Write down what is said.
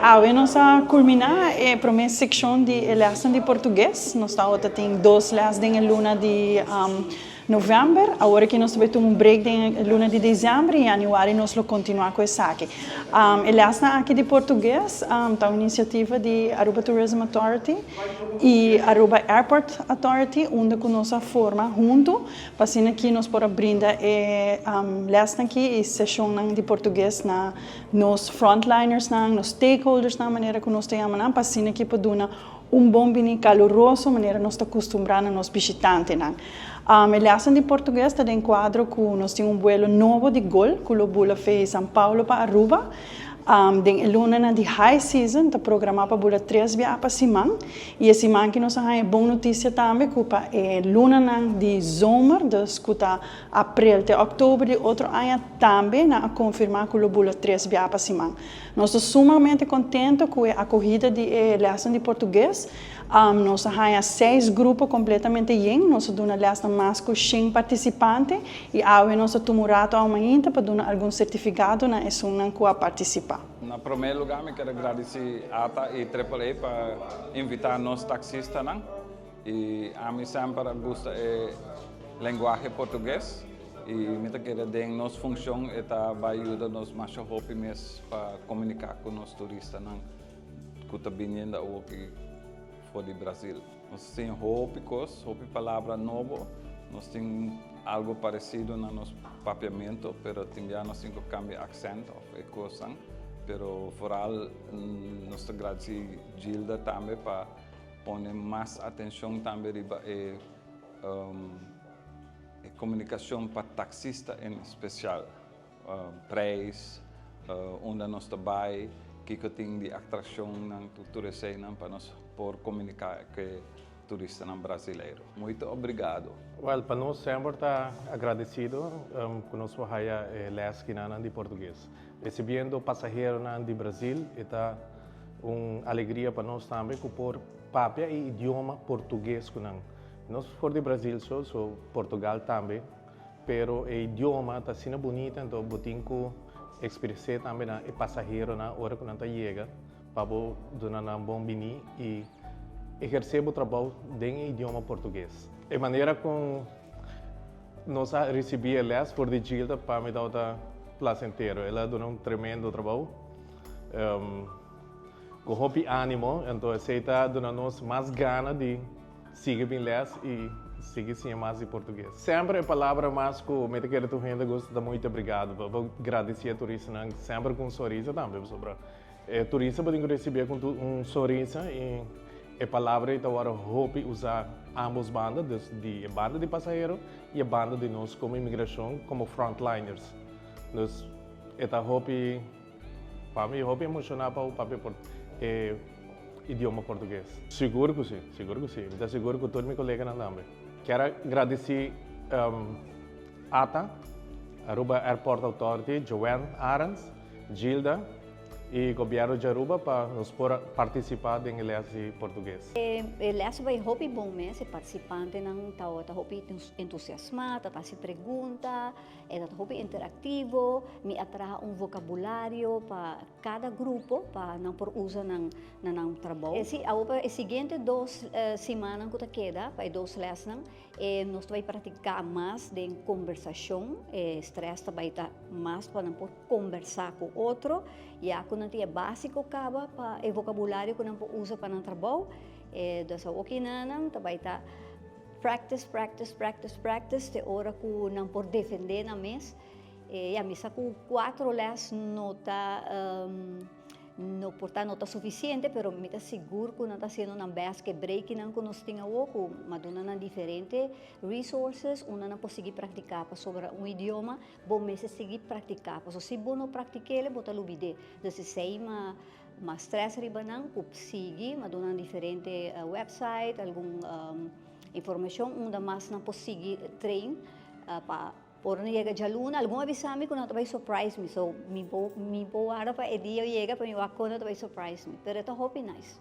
Agora nós a culminar a primeira secção de lesson de português. Nós tem 2 lessons em luna de novembro. Agora que nós temos um break em luna de dezembro e em janeiro nós vamos continuar com isso aqui. A lesson aqui de português está uma iniciativa de Aruba Tourism Authority e Aruba Airport Authority, onde nós forma junto, para que nós podemos brindar lesson aqui e sessão de português na nos frontliners, nos stakeholders, na maneira que nós temos, para que podemos bom bem caloroso, maneira nós estamos acostumados nos visitantes. A lesson de português está em quadro que nós temos vuelo novo de Gol, que o Bula fez São Paulo para Aruba. Den luna de high season, está programado para 3 dias para semana. E esse semana que nós temos boa notícia também, que é luna de zomer, dus que abril até outubro de outro ano também, a confirmar que o Bula 3 dias para semana. Nós estamos sumamente contentes com a acolhida de lesson de português. Nós temos 6 grupos completamente cheios, nós temos uma lesson mais com 5 participantes e agora nós estamos amanhã para dar algum certificado na ESUNA que vai participar. Na primeiro lugar, eu quero agradecer a ATA e AAA para invitar nós taxistas. E a mim sempre gosta da linguagem português. E eu quero dar nossa função e vai ajudar nós mais para comunicar com os turistas que estão vindo aqui fora do Brasil. Nós temos roupa palavra nova, nós temos algo parecido no nosso papiamento, mas também nós temos que cambiar acento e coisa. Pero foral nós agradecemos Gilda também para pôr mais atenção também a comunicação para taxista em especial, preço, onde nós trabalhamos, que tem de atração na turista para nós por comunicar com turistas brasileiros. Muito obrigado. Well, para nós sempre está agradecido com nós haya lesson de português. Recebendo passageiros de Brasil, está uma alegria para nós também por papel e idioma português. Nós fora de Brasil so Portugal também, pero o idioma está sendo bonito, então botinho expressar também o passageiro na hora que não chega, para dar um bom bini e exercer o trabalho em idioma português. A maneira como nós recebemos elas por de Gilda para me dar placentero. Ela deu um tremendo trabalho, com hopi ânimo, então aceita dando-nos mais ganas de seguir bem elas e seguir sim mais em português. Sempre a palavra mais que me quero tu ainda gosta muito obrigado. Vou agradecer a turista sempre com um sorriso também sobre. Turista pode receber com um sorriso e a palavra então agora hope usar ambos bandas, de banda de passageiro e a banda de nós como imigração, como frontliners. Nós eta hope para mim hope emocionar para o papel idioma português. Seguro que sim. Estou seguro que todos meus colegas também. Quero agradecer ATA, Aruba Airport Authority, Joanne Arens, Gilda e o governo de Aruba para nos participar da lesson português. A lesson vai ser bom mesmo, participante não está entusiasmado, está se pergunta, está interativo, me atrai vocabulário para cada grupo para não por usar na trabalho. A seguinte 2 semanas que queda para 2 lessons, nós vamos praticar mais de conversação, estresse vai estar mais para não conversar com outro. E a quando é básico acaba para o vocabulário que não usa para não trabalho, dessa ok não vai estar practice de hora que não por defender na mês e a missa com 4 lessons não portar nota suficiente, pero me está seguro que não está sendo uma vez que break não que nós tenha o mas dona diferentes resources, não pode seguir praticar sobre um idioma, bom mês seguir praticar, porque se bom não praticar ele bota o vídeo, desse sei mas stress riba não que seguir, mas dona diferente website, alguma informação onde mais não pode seguir trein para por não chega de aluno, algum avisame que não vai surprise me, so me vou para o dia chega para me vai surprise me, pero ito hope nice.